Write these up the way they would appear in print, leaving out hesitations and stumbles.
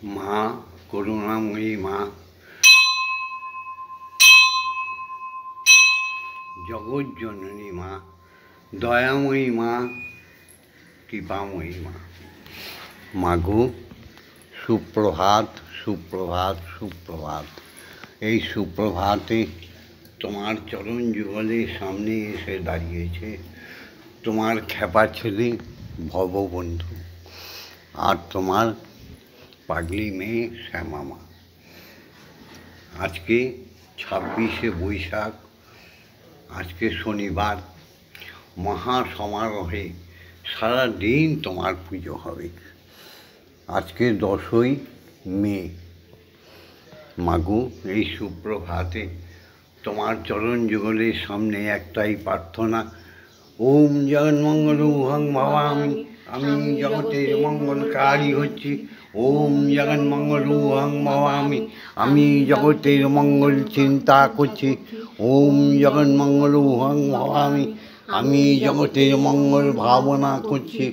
মা, করুণাময়ী মা, জগজ্জননী মা, দয়াময়ী মা, কৃপাময়ী মা। মাগো, সুপ্রভাত, সুপ্রভাত, সুপ্রভাত। এই সুপ্রভাতে তোমার চরণ যুগলের সামনে এসে দাঁড়িয়েছে তোমার খ্যাপা ছেলে ভববন্ধু আর তোমার পাগলি মেয়ে শ্যামা মা। আজকে 26শে বৈশাখ, আজকে শনিবার, মহাসমারোহে সারা দিন তোমার পুজো হবে। আজকে 10ই মে। মাগো, এই সুপ্রভাতে তোমার চরণ যুগলের সামনে একটাই প্রার্থনা, ওম জগন্মঙ্গল হং ভবামি, আমি জগতের মঙ্গলকারী হচ্ছি। ওম জগন্মঙ্গল হং ভবামি, আমি জগতের মঙ্গল চিন্তা করছি। ওম জগন্মঙ্গল হং ভবামি, আমি জগতের মঙ্গল ভাবনা করছি।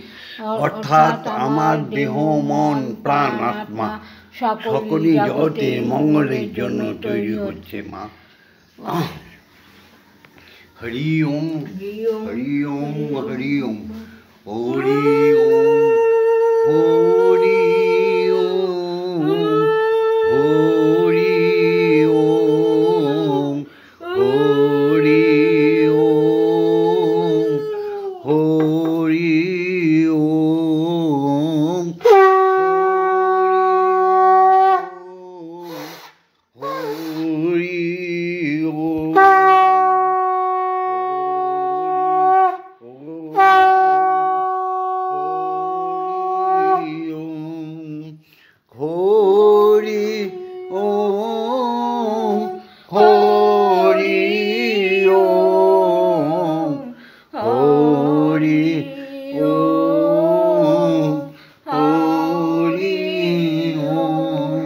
অর্থাৎ আমার দেহ, মন, প্রাণ, আত্মা সকলই জগতের মঙ্গলের জন্য তৈরি হচ্ছে মা। হরি ওম, হরি ওম, হরি ওম, হরি ওম, হরি ওম, হরি ওম, হরি ওম, হরি ওম, হরি ওম। হরি ওম, হরি ওম, হরি ওম, হরি ওম,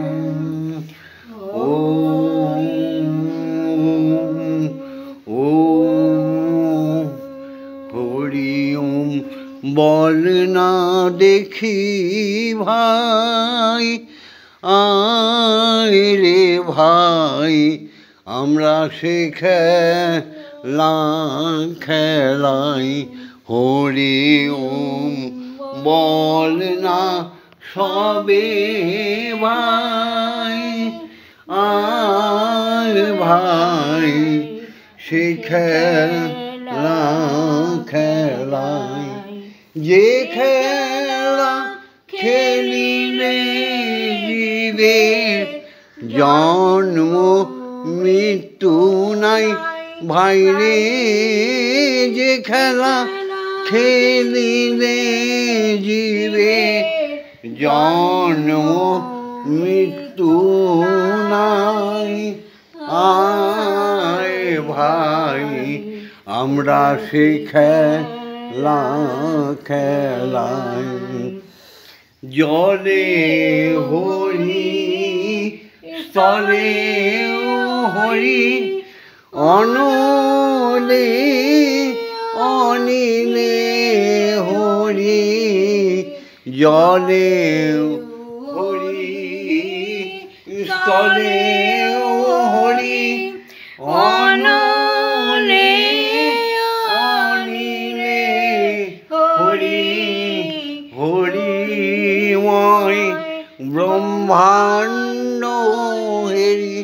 ওম, হরি ওম। বল না দেখি ভাই, আয় রে ভাই, আমরা সে খেলা খেলাই। হরি ওম। বল না সবে ভাই, আয় ভাই, সে খেলা খেলাই। যে খেলা খেলিলে জীবের জন্ম মৃত্যু নাই ভাই রে। যে খেলা খেলিলে জীবের জন্ম মৃত্যু নাই। আয় ভাই, আমরা সে খেলা খেলাই। জলে হরি, স্থলে হরি, অনলে অনিলে হরি। জলে হরি, স্থলে হরি, অনলে অনিলে হরি। হরিময় ব্রহ্মাণ্ড হেরি,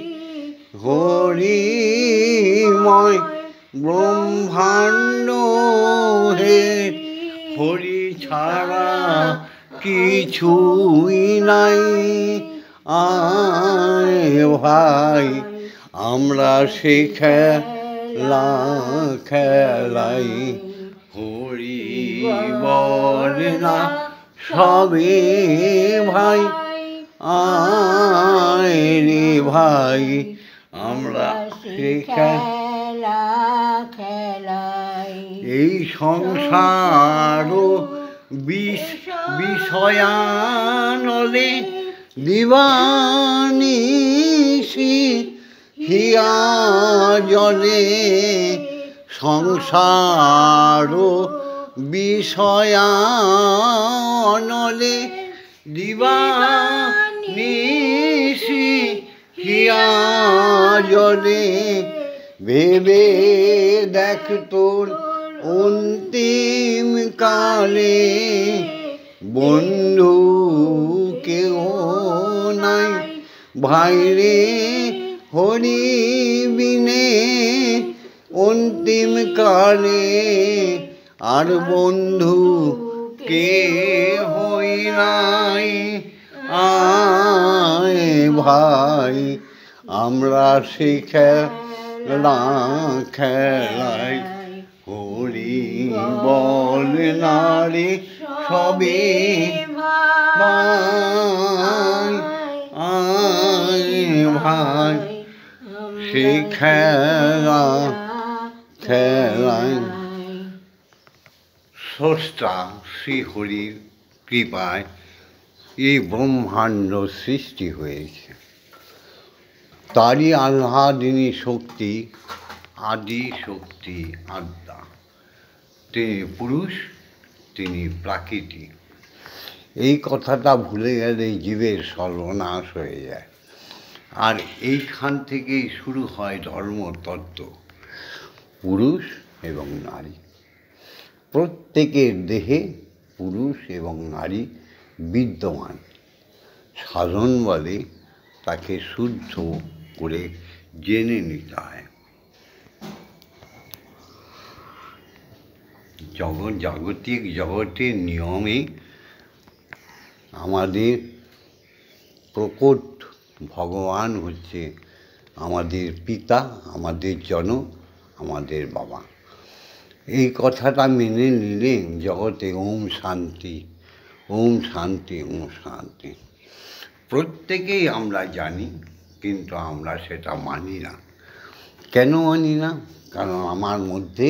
হরিময় ব্রহ্মাণ্ড হে। হরি ছাড়া কিছুই নাই। আয় ভাই, আমরা সে খেলা খেলাই। হরি বল না সবে ভাই, আয় রে ভাই, আমরা সে খেলা খেলাই। এই সংসার বিষয়ানলে দিবানিশি হিয়া জলে। সংসার বিষয়ানলে দিবা নিশি হিয়া জলে ভেবে দেখ তোর অন্তিম কালে বন্ধু কেউ নাই ভাইরে হরি বিনে অন্তিম কালে আর বন্ধু কে হই নাই আয় ভাই আমরা সেই খেলা খেলাই হরি বল নারী সবে ভাই আয় ভাই সেই খেলা খেলায় স্রষ্টা শ্রীহরির কৃপায় এই ব্রহ্মাণ্ড সৃষ্টি হয়েছে। তারই আহ্লাদিনী শক্তি, আদি শক্তি আদ্যা। তিনি পুরুষ, তিনি প্রাকৃতিক। এই কথাটা ভুলে গেলে জীবের সর্বনাশ হয়ে যায়। আর এইখান থেকেই শুরু হয় ধর্মতত্ত্ব। পুরুষ এবং নারী, প্রত্যেকের দেহে পুরুষ এবং নারী বিদ্যমান। সাধন বলে তাকে শুদ্ধ করে জেনে নিতে হয়। জাগতিক জগতের নিয়মে আমাদের প্রকট ভগবান হচ্ছে আমাদের পিতা, আমাদের জনক, আমাদের বাবা। এই কথাটা মেনে নিলে জগতে ওম শান্তি, ওম শান্তি, ওম শান্তি। প্রত্যেকেই আমরা জানি, কিন্তু আমরা সেটা মানি না। কেন মানি না? কারণ আমার মধ্যে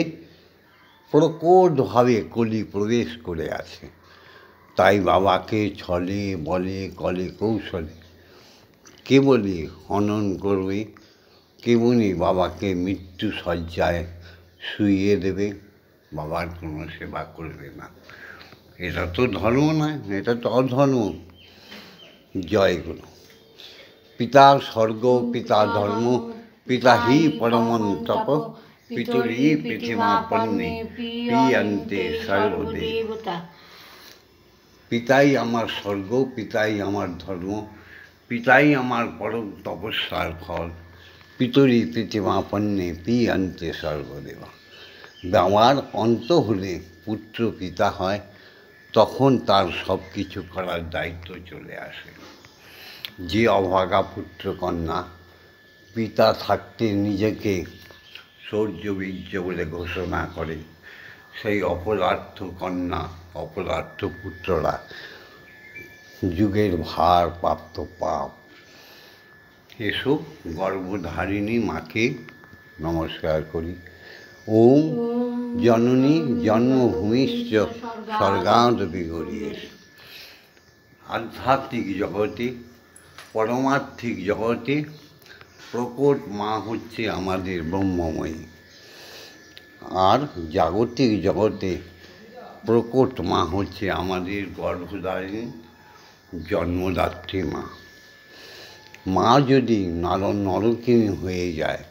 প্রকটভাবে কলি প্রবেশ করে আছে। তাই বাবাকে ছলে বলে কলে কৌশলে কে বলি হনন করবে, কে বলি বাবাকে মৃত্যু শয্যায় শুইয়ে দেবে, বাবার কোনো সেবা করবে না। এটা তো ধর্ম নয়, এটা তো অধর্ম। জয় গুরু। পিতা স্বর্গ, পিতা ধর্ম, পিতা হি পরমন্তপ, পিতুরি পৃথিমাপন্নে পিয়ন্তে সর্বদেবতা। পিতাই আমার স্বর্গ, পিতাই আমার ধর্ম, পিতাই আমার পরম তপস্যার ফল, পিতুরি পৃথিমাপন্নে পিয়ন্তে সর্বদেবা। বাবার অন্ত হলে পুত্র পিতা হয়, তখন তার সব কিছু করার দায়িত্ব চলে আসে। যে অভাগা পুত্র কন্যা পিতা থাকতে নিজেকে শৌর্যবীর্য বলে ঘোষণা করে, সেই অপদার্থ কন্যা, অপদার্থ পুত্ররা যুগের ভার প্রাপ্ত পাপ। এসব গর্ভধারিণী মাকে নমস্কার করি। ওম জননী জন্মভূমিশ্চ স্বর্গাদপি গরীয়সী। আধ্যাত্মিক জগতে, পরমার্থিক জগতে প্রকট মা হচ্ছে আমাদের ব্রহ্মময়ী। আর জাগতিক জগতে প্রকট মা হচ্ছে আমাদের গর্ভধারিণী জন্মদাত্রী মা। মা যদি নরকিনী হয়ে যায়,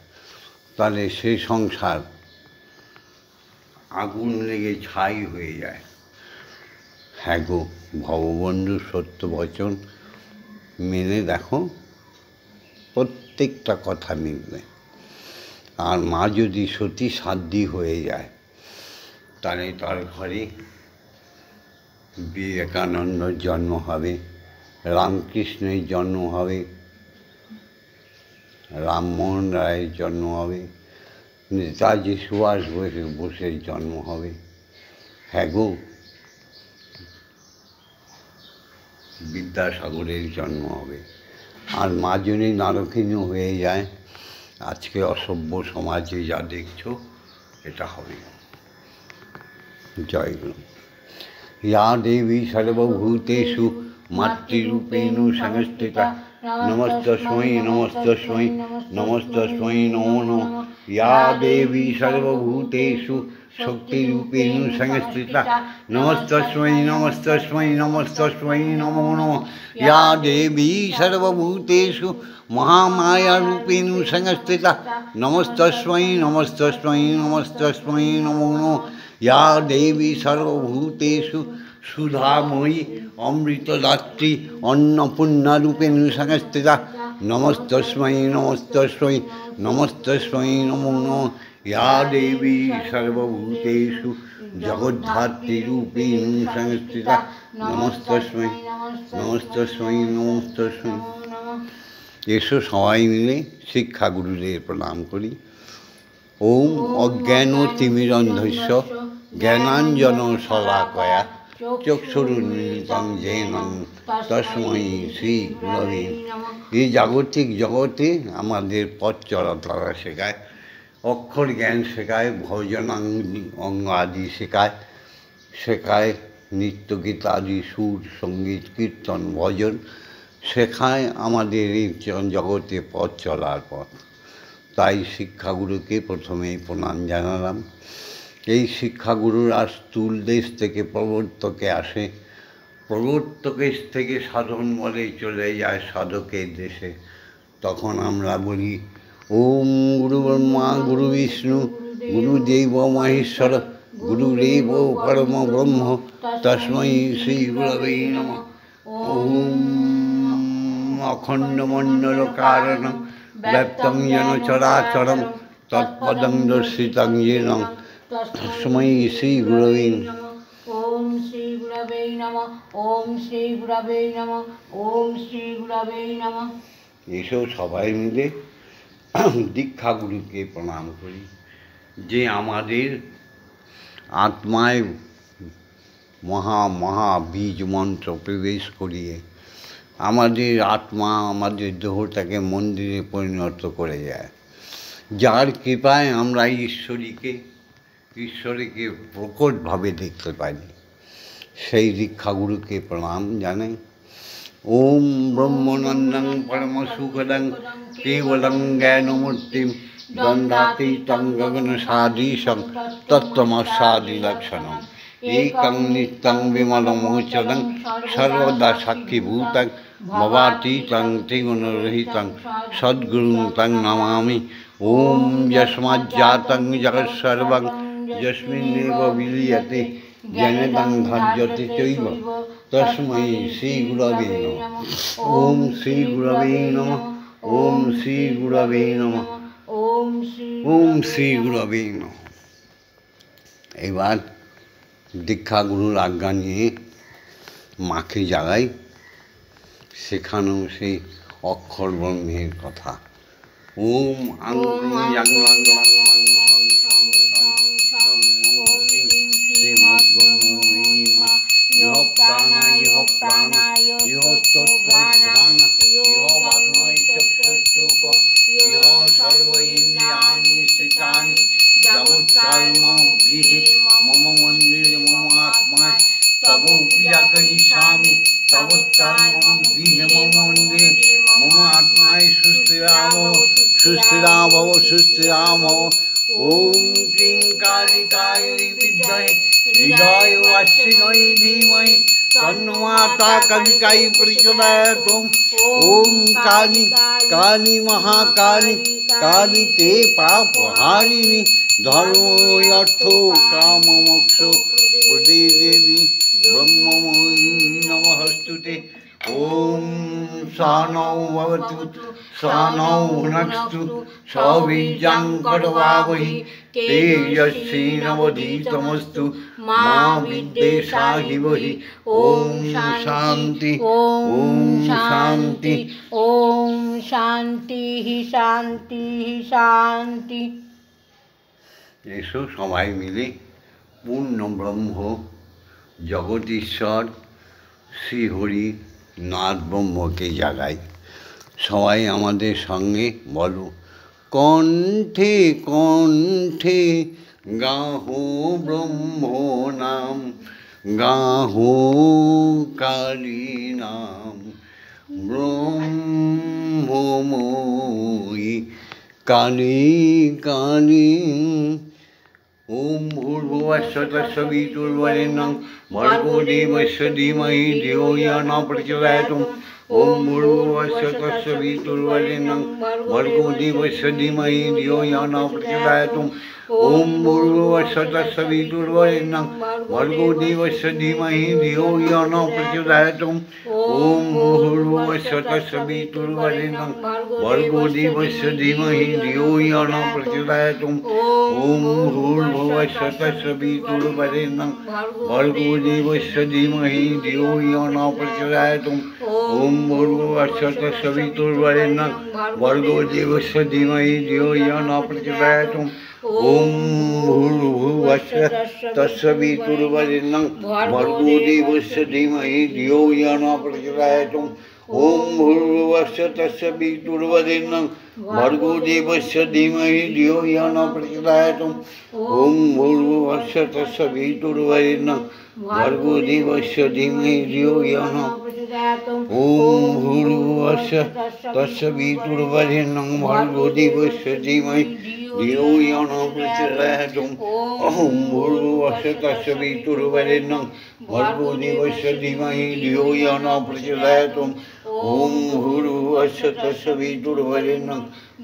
তাহলে সে সংসার আগুন লেগে ছাই হয়ে যায়। হ্যাঁ গো, ভববন্ধু সত্য বচন মেনে দেখো, প্রত্যেকটা কথা মিলবে। আর মা যদি সতী সাধ্বী হয়ে যায়, তাহলে তার ঘরে বিবেকানন্দর জন্ম হবে, রামকৃষ্ণের জন্ম হবে, রামমোহন রায়ের জন্ম হবে, নেতাজি সুভাষ বোসের জন্ম হবে। হ্যাঁ গো, বিদ্যাসাগরের জন্ম হবে। আর মা যদি নারকিনী হয়ে যায়, আজকে অসভ্য সমাজে যা দেখছো, এটা হবে। জয় গুরু। ইয়া দেবী সর্বভূতেষু মাতৃরূপেণ সংস্থিতা নমস্তস্मै নমস্তস্मै নমস্তস্मै নমো নমঃ। ইয়া দেবী সর্বভূতেষু शक्तिरूपेण संस्थिता नमस्तस्मै नमस्तस्मै नमस्तस्मै नमो नमः या देवी सर्वभूतेषु महामायारूपेण संस्थिता नमस्तस्मै नमस्तस्मै नमस्तस्मै नमो नमः या देवी सर्वभूतेषु सुधामयी अमृतदात्री अन्नपूर्णारूपेण संस्थिता नमस्तस्मै नमस्तस्मै नमस्तस्मै नमो नमः या देवी सर्वभूतेषु जगद्धात्रीरूपेण संस्थिता नमस्तस्मै नमस्तस्मै नमस्तस्मै। एसो सबाई मिले शिक्षा गुरुदेव प्रणाम करी। ओम अज्ञानतिमिरन्धस्य ज्ञानाञ्जन शलाकया चक्षुरुन्मिलितं येन तस्मै श्री गुरवे। এই জাগতিক জগতে আমাদের পথ চলা তারা শেখায়, অক্ষর জ্ঞান শেখায়, ভজন অঙ্গ আদি শেখায় নৃত্য গীত আদি সুর সঙ্গীত কীর্তন ভজন শেখায় আমাদের এই জগতে পথ চলার পথ। তাই শিক্ষাগুরুকে প্রথমেই প্রণাম জানালাম। এই শিক্ষাগুরুর স্থূল দেশ থেকে প্রবর্তকে আসে, প্রবর্তকের থেকে সাধন বলে চলে যায় সাধকের দেশে। তখন আমরা বলি ওম গুরু ব্রহ্মা গুরু বিষ্ণু গুরুদেব মহেশ্বর গুরুরেব পরম ব্রহ্ম তস্मै শ্রী গুরবে নমঃ। ওম অখণ্ডমণ্ডল কারণম ব্যক্তং যেন চরাচরম তৎপদং দর্শিতং येन তস্मै শ্রী গুরবে নমঃ। ওম শ্রী গুরবে নমঃ। ওম শ্রী গুরবে নমঃ। ওম শ্রী গুরবে নমঃ। এসো সবাই মিলে দীক্ষাগুরুকে প্রণাম করি, যে আমাদের আত্মায় মহা বীজ মন্ত্র প্রবেশ করিয়ে আমাদের আত্মা আমাদের দেহটাকে মন্দিরে পরিণত করে যায়। যার কৃপায় আমরা ঈশ্বরীকে প্রকটভাবে দেখতে পারি, সেই দীক্ষাগুরুকে প্রণাম জানাই। ওম ব্রহ্মনন্দং পরমসুখদং কেবলং জ্ঞানমূর্তিম দ্বন্দ্বাতীতং গগনসাদৃশং তত্ত্বমস্যাদিলক্ষণম একং নিত্যং বিমলমোচনং সর্বদা সাক্ষীভূতং ভবাতীতং ত্রিগুণরহিতং সদ্গুরুং তং নমামি। ওম যস্মাজ্জাতং জগৎসর্বং যস্মিন্নেব বিলীয়তে জ্ঞানেদং ধার্যতে চৈব তস্मै শ্রী গুরবে নমঃ। ওম শ্রী গুরবে নমঃ। ওম শ্রী গুরবে নমঃ। ওম শ্রী গুরবে নমঃ। এবার দীক্ষাগুরুর আজ্ঞা নিয়ে মাকে জাগাই, শেখানো সেই অক্ষর ব্রহ্মের কথা। ওম मम मंदिर मम आत्मा तब पूजा करिष्यामि तवोत्तरं मम गृह मम मंदिर मम आत्मा सुस्थिरा भव सुस्थिरा भव। ओम क्लीं कालिकायै विद्महे हृदयवासिन्यै धीमहि तन्नो माता कालिकायै प्रचोदयात्। ओम काली काली महाकाली काली ते पापहारिणी धर्म अर्थ काम मोक्ष प्रदे देवी ब्रह्ममयी नमस्तुते। ओम सहनौ भवतु सहनौ भुनक्तु सौवीर्यं करवावहै तेजस्विनावधीतमस्तु मा विद्विषावहै। ओम शांति ओम शांति ओम शांति शांति शांति। এসো সবাই মিলে পূর্ণ ব্রহ্ম জগদীশ্বর শ্রীহরি নাথ ব্রহ্মকে জাগাই। সবাই আমাদের সঙ্গে বলো কণ্ঠে কণ্ঠে গাহো ব্রহ্ম নাম গাহো কালী নাম ব্রহ্মময়ী কালী কালী। ओम भूर्भुवस्सुः तत्सवितुर्वरेण्यं भर्गो देवस्य धीमहि धियो यो न प्रचोदयात्। ओम भूर्भुवस्सुः तत्सवितुर्वरेण्यं भर्गो देवस्य धीमहि धियो यो न प्रचोदयात्। ओम भूर्भुवस्सुः तत्सवितुर्वरेण्यं भर्गो देवस्य धीमहि धियो यो न प्रचोदयात्। ओम भूर्भुवस्सुः तत्सवितुर्वरेण्यं भर्गो देवस्य धीमहि धियो यो न प्रचोदयात्। ओम भूर्भुवस्सुः तत्सवितुर्वरेण्यं भर्गो देवस्य धीमहि धियो यो न प्रचोदयात्। ओम भूर्भुवस्सुः तत्सवितुर्वरेण्यं भर्गो देवस्य धीमहि धियो यो न प्रचोदयात्। ओम भूर्भुवस्सुः तत्सवितुर्वरेण्यं भर्गो देवस्य धीमहि धियो यो न प्रचोदयात्। ओम भूर्भुवस्सुः तत्सवितुर्वरेण्यं भर्गो देवस्य धीमहि धियो यो न प्रचोदयात्। ओम भूर्भुवस्सुः तत्सवितुर्वरेण्यं भर्गो देवस्य धीमहि धियो यो न प्रचोदयात्। ओम भूर्भुवस्सुः तत्सवितुर्वरेण्यं भर्गो देवस्य धीमहि धियो यो न प्रचोदयात्। ओम भूर्भुवस्सुः तत्सवितुर्वरेण्यं भर्गो देवस्य धीमहि धियो यो न प्रचोदयात्। ओम भूर्भुवस्सुः तत्सवितुर्वरेण्यं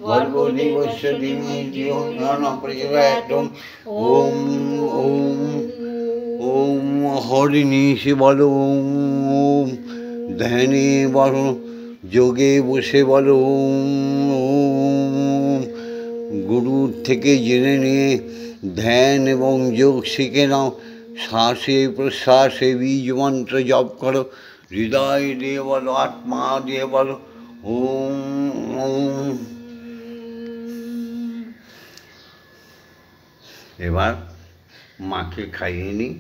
भर्गो देवस्य धीमहि धियो यो न प्रचोदयात्। ओम ओम ओम হরিনিশে বলো ওম, ধ্যানে বলো, যোগে বসে বলো ওম। গুরুর থেকে জেনে নিয়ে ধ্যান এবং যোগ শিখে নাও। শ্বাসে প্রশ্বাসে বীজ মন্ত্র জপ করো। হৃদয় দিয়ে বলো, আত্মা দিয়ে বলো ওম ওম। এবার মাকে খাইয়ে নিই,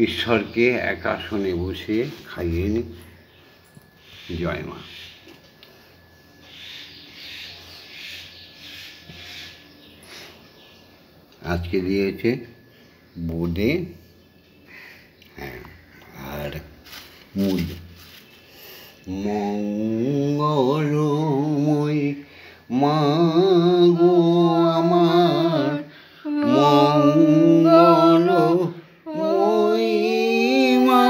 ঈশ্বরকে এক আসনে বসিয়ে খাইয়ে নিই। জয় মা। আজকে দিয়েছে বোঁদে, হ্যাঁ, আর মূল। মঙ্গলময়ী মা গো আমার, মঙ্গলময়ী মা,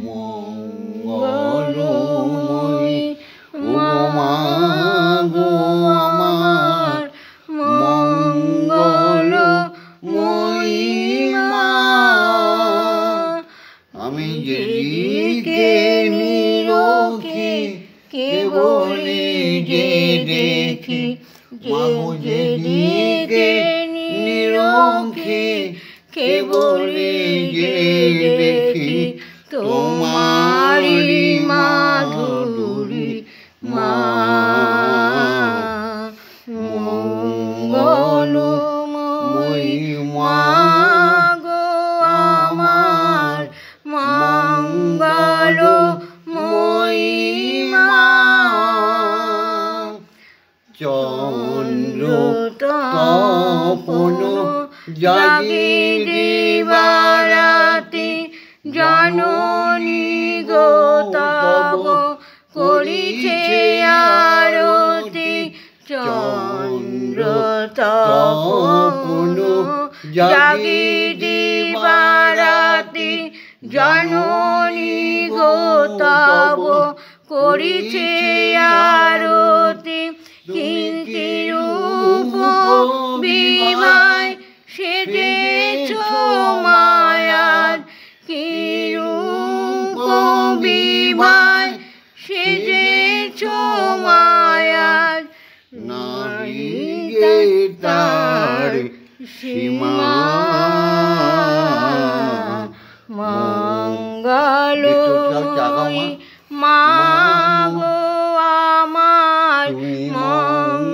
মঙ্গলময়ী ও মা গো আমার, মঙ্গলময়ী মা। আমি যেদিকে নিরখি কেবলি যে দেখি, মাগো যেদিকে নিরখি কেবলি যে দেখি, তোমারি মাধুরী মা। মঙ্গলময়ী মা গো আমার, মঙ্গলময়ী মা। চন্দ্র তপন জাগি দিবারাতি, জননী গো তব করিছে আরতি। চন্দ্র তপন জাগি দিবারাতি, জননী গো তব করিছে আরতি। কিরূপ বিবায় সেজেছ মায়ার, কিরূপ বিবায় সেজেছ মায়ার, নাই গে তার সীমা। মঙ্গলময়ী মা গো আমার, মঙ্গলময়ী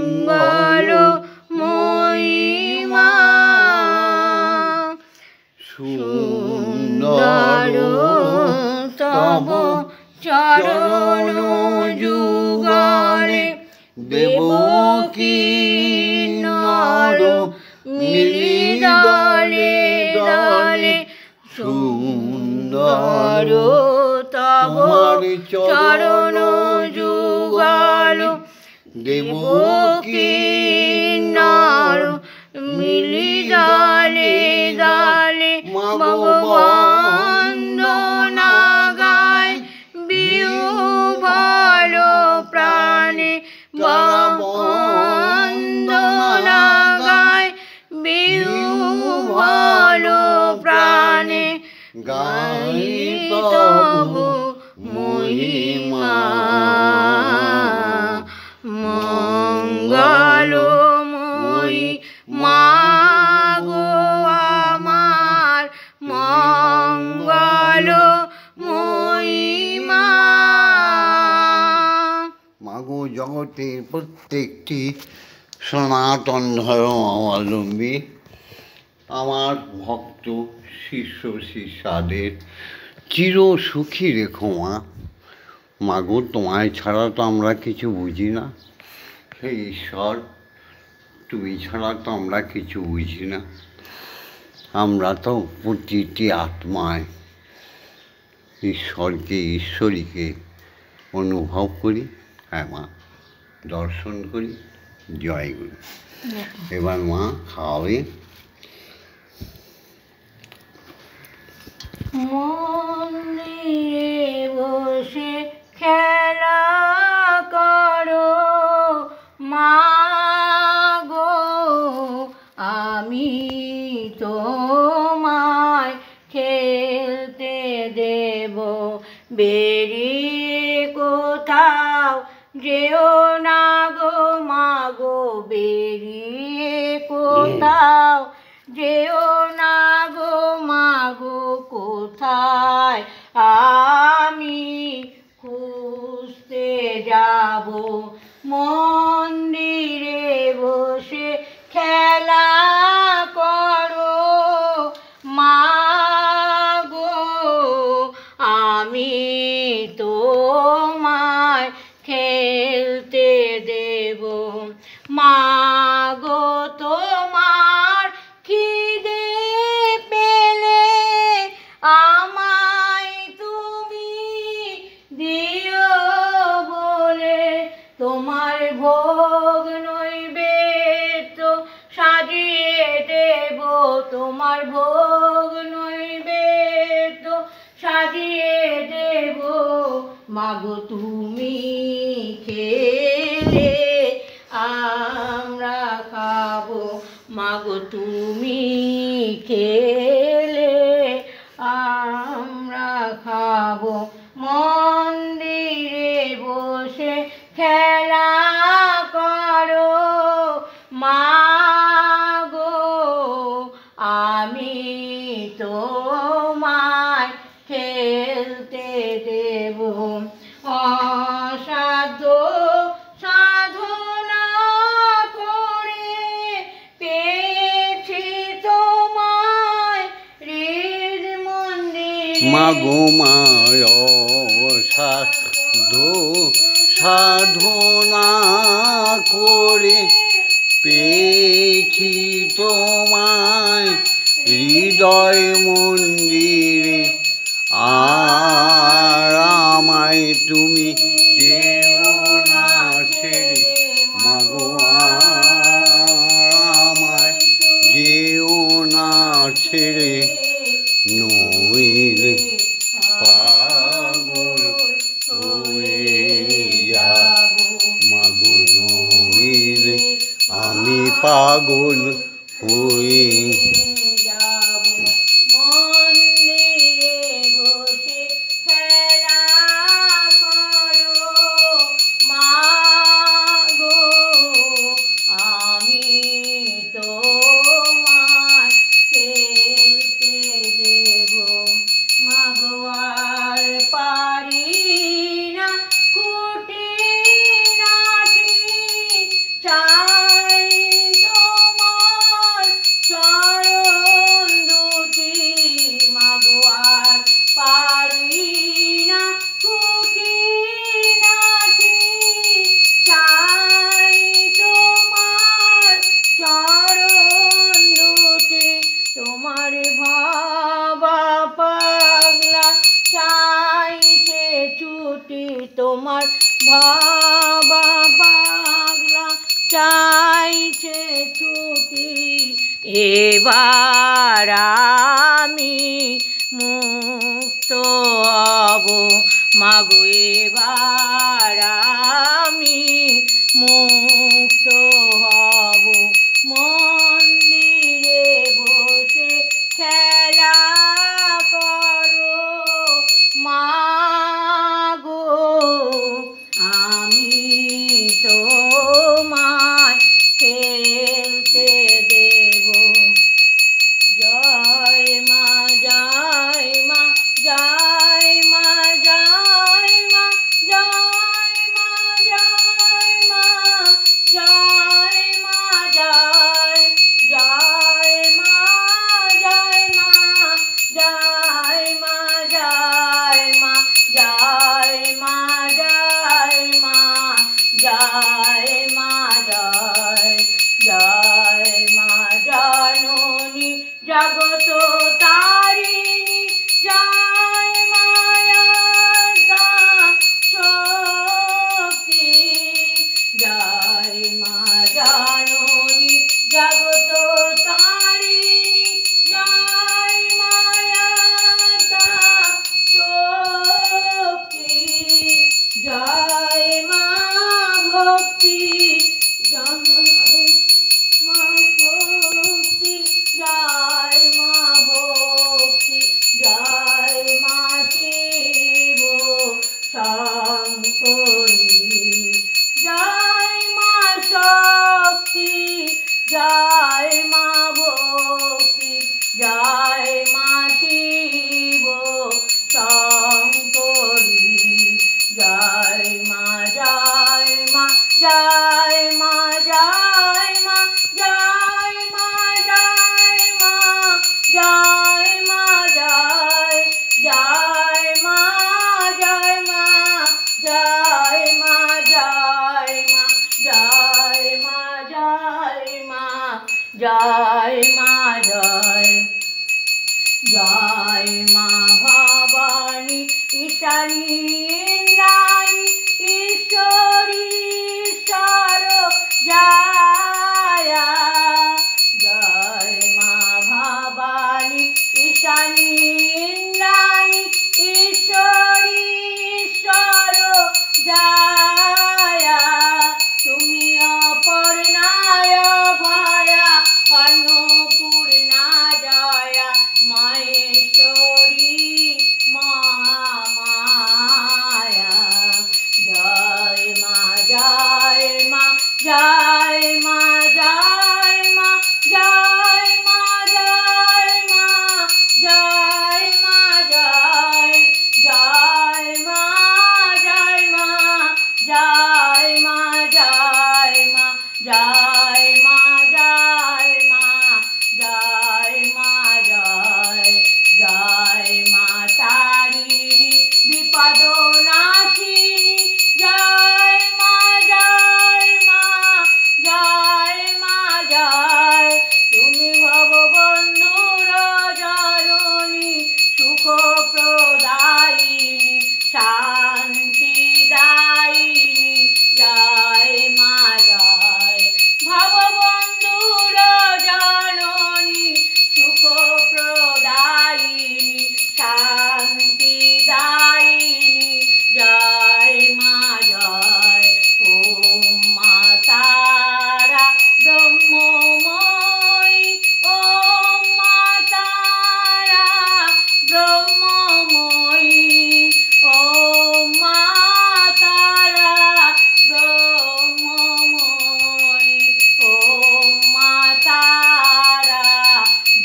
মা। সুন্দর তব চরণ যুগলে, দেবকী নর মিলি দলে দলে। সুন্দর তব চরণ যুগল, দেবকী নার মিলি দলে দলে বন্দনা গায় বিহু ভালো প্রাণে বন্দনা গায় বিহু ভালো প্রাণে গাই তবু মহিমা মঙ্গলময়ী মা গো আমার মঙ্গলময়ী মা। মাগো জগতের প্রত্যেকটি সনাতন ধর্মাবলম্বী আমার ভক্ত শিষ্য শিষ্যাদের চির সুখী রেখো মা। মাগো তোমায় ছাড়া তো আমরা কিছু বুঝি না, সেই ঈশ্বর তুমি ছাড়া তো আমরা কিছু বুঝি না। আমরা তো প্রতিটি আত্মায় ঈশ্বরকে ঈশ্বরীকে অনুভব করি। হ্যাঁ মা, দর্শন করি, জয় গুরু। এবার মা খাওয়াবে। মন্দিরে বসে খেলা করো মা গো, আমি তোমায় খেলতে দেব। বেরিয়ে কোথাও যেও না গো মা গো, বেরিয়ে কোথাও যেও না গো মা গো, কোথায় আমি খুঁজতে যাব। মন্দিরে বসে খেলা করো মা গো, আমি তোমায় খেলতে দেব। মা গো তোমার খিদে পেলে আমায় তুমি দিও বলে, তোমার ভোগ নৈবেদ্য সাজিয়ে দেব। তোমার ভোগ নৈবেদ্য সাজিয়ে দেব। মাগো তুমি খেলে আমরা খাবো। মাগো তুমি খেলে আমরা খাবো। মন্দিরে বসে খেলা করো মা গো, আমি তোমায় খেলতে দেব। অসাধ্য সাধনা করে পেয়েছি তোমায় হৃদ মন্দিরে। মাগো মায় সাধু সাধনা করে পেয়েছি তোমায় হৃদয় মন্দিরে। আর আমায় তুমি যেও না ছেড়ে মাগো, আমায় যেও না ছেড়ে, নইলে পাগল হয়ে যাব। মাগো নইলে আমি পাগল হয়ে যাব। মন্দিরে বসে খেলা করো মা গো, আমি তোমায় খেলতে দেব। মা গো আর পারি না খুঁটিনাটি, চাই তোমার চরণ দুটি। মা গো আর পারি না খুঁটিনাটি, চাই তোমার চরণ দুটি। তোমার ভাবা পাগলা চাইছে ছুটি, তোমার ভাবা পাগলা চাইছে ছুটি, এবার আমি মুক্ত হব মাগো, এবার আমি মুক্ত হব। মন্দিরে বসে খেলা করো মাগো, আমি তোমায় খেলতে দেব। জয় মা জয় মা জয় মা জয় মা জয় মা জয় মা জয় মা জয় জয় মা জয় মা জয় মা জয় মা জয় মা জয় মা জয় মা জয় জয় মা জননী জগত তারিণী, জয় মায়া শক্তি, জয় মা জননী জগত তারিণী, জয় মায়া শক্তি, জয় মা ভক্তি, জয় মা শক্তি, জয় মা ভক্তি, জয় মা শিব শঙ্করী, জয় মা শক্তি, জয় মা ভক্তি, জয় মা শিব শঙ্করী, জয় মা জয় মা জয় মা জয় মা জয় মা জয় মা জয় মা জয় জয় মা জয় মা জয় মা জয় মা জয় মা জয় মা জয় মা জয় জয় মা ভবানী ঈশানী ইন্দ্রাণী ঈশ্বরী ঈশ্বর জয়া, জয় মা ভবানী ঈশানী ইন্দ্রাণী ঈশ্বরী ঈশ্বর জয়া, তুমি অপর্ণায় ভয়া অন্নপূর্ণা জয়া, মাহেশ্বরী মহামায়া, জয় মা জয় মা জয় মা জয় মা জয় মা জয় মা জয় মা জয় জয় মা জয় মা জয় মা জয় মা জয় মা জয় মা জয় মা জয় জয় মা তারিণী বিপদ নাশিনী, জয় মা জয় মা জয় মা জয়, তুমি ভববন্ধুর জননী সুখ প্রদায়িনী শান্তিদায়িনী, জয় মা জয় ভববন্ধুর জননী সুখ প্রদায়িনী শান্তিদায়িনী, জয় মা জয়। ওম মা তারা ব্রহ্মময়ী, ওম মা তারা ব্রহ্মময়ী, ওম মা তারা ব্রহ্মময়ী, ওম মা তারা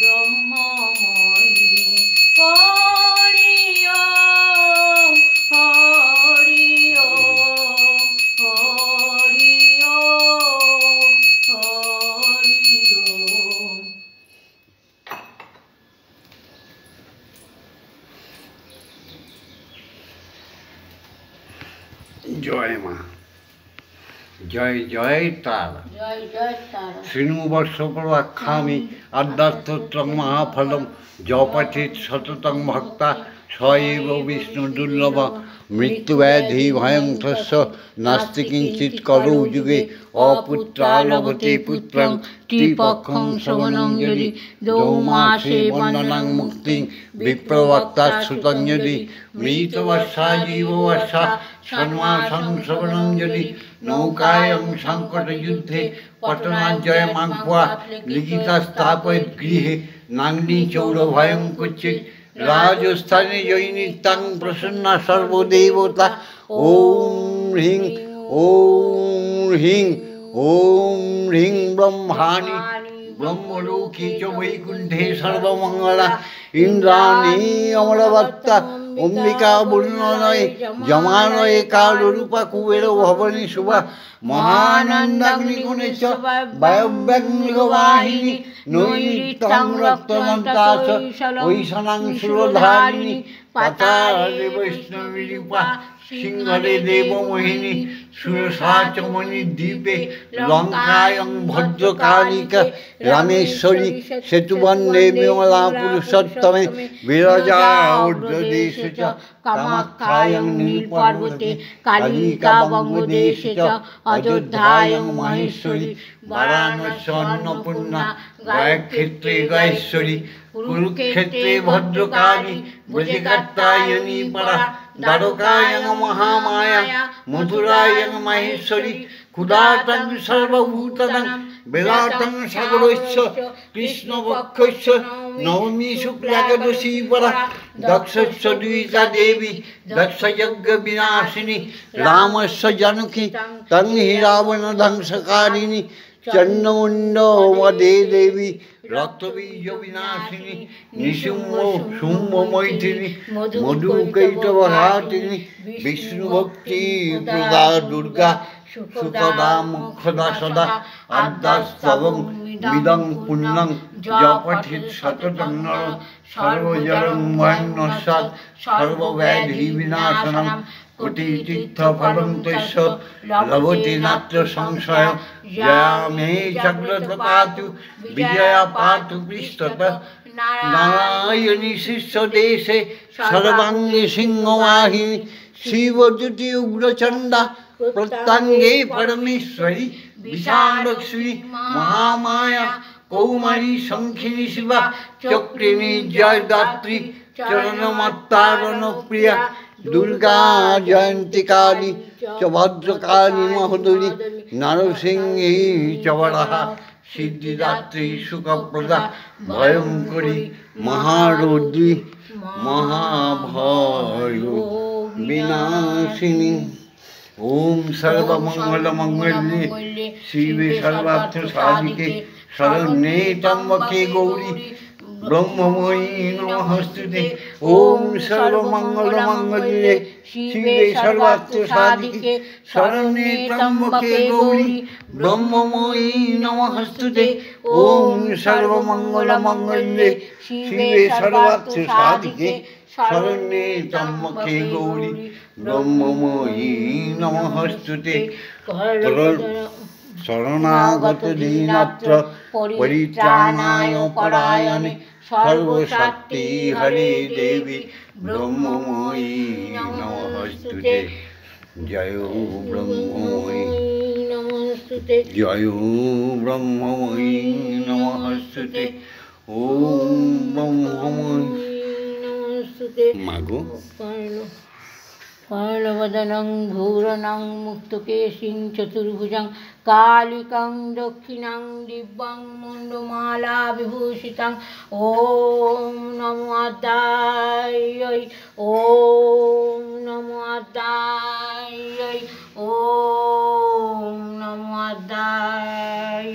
ব্রহ্মময়ী, হরি ওম হরি ওম হরি ওম হরি ওম। জয় মা জয় জয় তারা। জয় জয় তারা। শ্রীনুবর্ষ প্রবাক্ষামি আদ্যাস্তোত্রং মহাফলম জপঠিত সততং ভক্তা স এব বিষ্ণু দুর্লভ মৃত্যুব্যাধি ভয়ঙ্করস্য নাস্তি কিঞ্চিৎ কলৌ যুগে অপুত্রা লভতে পুত্রং ত্রিপক্ষং শ্রবণং যদি দৌমাসে বন্দনাং মুক্তিং বিপ্রবক্তা শ্রুতং যদি মৃতবর্ষা জীববর্ষা ষণ্মাসং শ্রবণং যদি নৌকায়ং সংকট যুদ্ধে পটনাজয় মাঘ্বা লিখিতাস্থাপয়ৎ গৃহে নাংনি চৌর ভয়ং কুচ্চিৎ রাজস্থানে জৈনিতাং প্রসন্না সর্বদেবতা ওম হ্রিং ওম হ্রিং ওম হ্রিং ব্রহ্মাণি ব্রহ্মলোকে চ বৈকুণ্ঠে সর্বমঙ্গলা ইন্দ্রাণী অমরবত্তা অম্বিকা বর্ণনয়ে জমানয়ে কালরূপা কুবের ভবনী শুভা মহানন্দাগ্নিগুণে চ বায়ব্যাগ্নিগবাহিনী নৈনিত্যং রক্তমন্তাস ঐশনাং সুরধারিণী পাতালে বৈষ্ণবী রূপা সিংহলে দেবমোহিনী সুরসা চমনি দ্বীপে লঙ্কায়ং ভদ্রকালিকা রামেশ্বরী সেতুবন্ধে বিমলা পুরুষোত্তমে বিরজা ঊর্ধ্বদেশে চ কামাখ্যায়ং নীলপর্বতে কালিকা বঙ্গদেশে চ অযোধ্যায়ং মহেশ্বরী বারাণসী অন্নপূর্ণা গায়ক্ষেত্রে গায়েশ্বরী কুরুক্ষেত্রে ভদ্রকালী ব্রজকাত্যায়নী পরা দ্বারকায়ং মহামায়া মথুরায়ং মাহেশ্বরী ক্ষুধাতং সর্বভূতানাং বেদাতং সাগরস্য কৃষ্ণপক্ষস্য নবমী শুক্লাদশী পরা দক্ষস্য দ্বিজা দেবী দক্ষযজ্ঞ বিনাশিনী রামস্য জানকী তং হি রাবণ ধ্বংসকারিণী চন্ডমুণ্ড বদে দেবী রক্তবীজ বিনাশিনী নিশুম্ভ শুম্ভ মৈথিনী মধুকৈটবঘাতিনী বিষ্ণুভক্তি প্রদা দুর্গা সুখদা মুখদা সদা আদ্যাস্তবং বিদং পুণ্যং জপঠিত সততং নর সর্বজরং মহন্নস্যাৎ সর্বব্যাধি বিনাশনং কোটি তীর্থ ফলং তস্য লভতে নাত্র সংশয় জয়া মে জাগ্রত পাতু বিজয়া পাতু পৃষ্ঠত নারায়ণী শিষ্য দেশে সর্বাঙ্গে সিংহবাহিনী শিবজ্যোতি উগ্রচণ্ডা প্রত্যঙ্গে পরমেশ্বরী বিশালক্ষ্মী মহামায়া কৌমারী শঙ্খিনী শিবা চক্রিণী জয়দাত্রী চরণমত্তারণ প্রিয়া দুর্গা জয়ন্তী কালী চ ভদ্রকালী মহোদরী নরসিংহী চ বরাহা সিদ্ধিদাত্রী সুখপ্রদা ভয়ঙ্করী মহারৌদ্রী মহাভয় বিনাশিনী ওম সর্বমঙ্গলমঙ্গলে শিবে সর্বার্থ সাধিকে শরণ্যে ত্র্যম্বকে গৌরী ব্রহ্মময়ী নমস্তুতে ওম সর্বমঙ্গলমঙ্গলে শিবে সর্বার্থ সাধিকে শরণ্যে ত্র্যম্বকে গৌরী ব্রহ্মময়ী নমস্তুতে ওম সর্বমঙ্গলমঙ্গলে শিবে সর্বার্থ সাধিকে শরণ্যে ত্র্যম্বকে গৌরী ব্রহ্মময়ী নমস্তুতে শরণাগত দীনাত্র পরিত্রাণায় পরায়ণে সর্বশক্তি হরে দেবী ব্রহ্মময়ী নমস্তুতে জয় ব্রহ্মময়ী নমস্তুতে জয় ব্রহ্মময়ী নমস্তুতে ওম ব্রহ্মময়ী নমস্তুতে মাগো কর্ণবদনং ঘূরণং মুক্তকেশিং চতুর্ভুজং কালিকং দক্ষিণাং দিব্যং মুণ্ডমালা বিভূষিতং ওম নমো আদ্যায় ওম নমো আদ্যায় ওম নমো আদ্যায়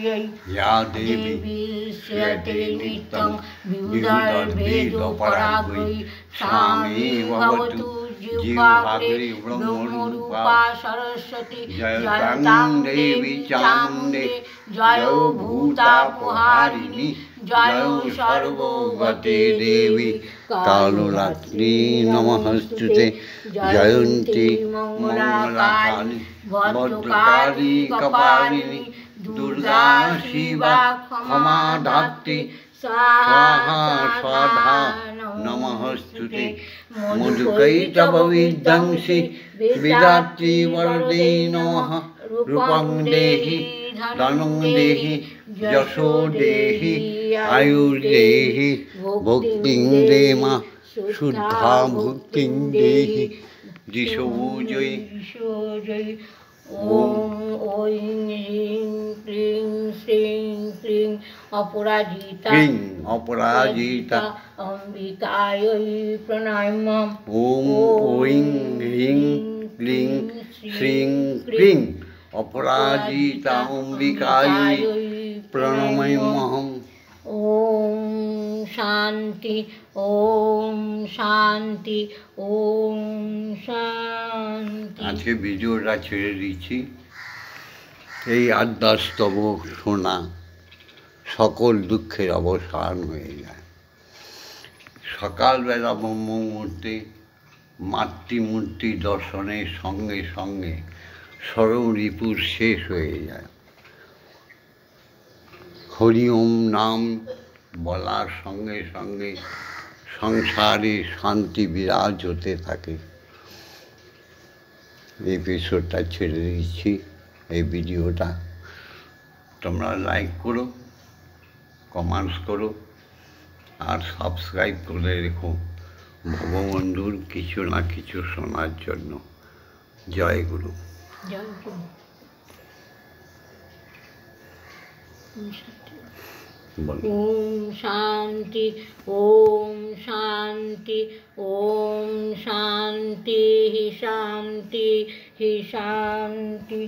ইয়া দেবী শ্রেয়তে নিত্যং বিবুধার্ভেদ পরাগৈ স্বামী ভবতু জিহ্বাগ্রে ব্রহ্মরূপা সরস্বতী জয়তাং দেবী চামুণ্ডে জয় ভূতাপহারিণী জয় সর্বগতে দেবী কালরাত্রি নমস্তুতে জয়ন্তী মঙ্গলাকালী ভদ্রকালী কপালিনী দুর্গা শিবা ক্ষমা ধাত্রী স্বাহা স্বাধা নমঃস্তুতে মধুকৈটভবিধ্বংসি বিধাত্রী বরদে নমঃ রূপং দেহি ধনং দেহি যশো দেহি আয়ুর্দেহি ভক্তিং দেমা শুদ্ধা ভক্তিং দেহি দিশো জয়ী ওম ঐং হ্রিং ক্লিং শ্রীং ক্লিং অপরাজিতা ক্লিং অপরাজিতা অম্বিকাयै প্রণামঃ ওম ঐং হ্রিং ক্লিং শ্রীং ক্লিং অপরাজিতা অম্বিকাयै প্রণমাম্যহম। ওম শান্তি ওম শান্তি ওম শান্তি। আজকে ভিডিওটা ছেড়ে দিচ্ছি। এই আদ্যাস্তব শোনা সকল দুঃখের অবসান হয়ে যায়। সকালবেলা ব্রহ্ম মুহূর্তে মাতৃমূর্তি দর্শনের সঙ্গে সঙ্গে সর্বরিপুর শেষ হয়ে যায়। হরি ওম নাম বলার সঙ্গে সঙ্গে সংসারে শান্তি বিরাজ হতে থাকে। এই এপিসোডটা ছেড়ে দিচ্ছি, এই ভিডিওটা তোমরা লাইক করো, কমেন্টস করো আর সাবস্ক্রাইব করে রেখো ভগবন্ধুর কিছু না কিছু শোনার জন্য। জয় গুরু। জয় গুরু। ওম শান্তি ওম শান্তি ওম শান্তি শান্তি শান্তি।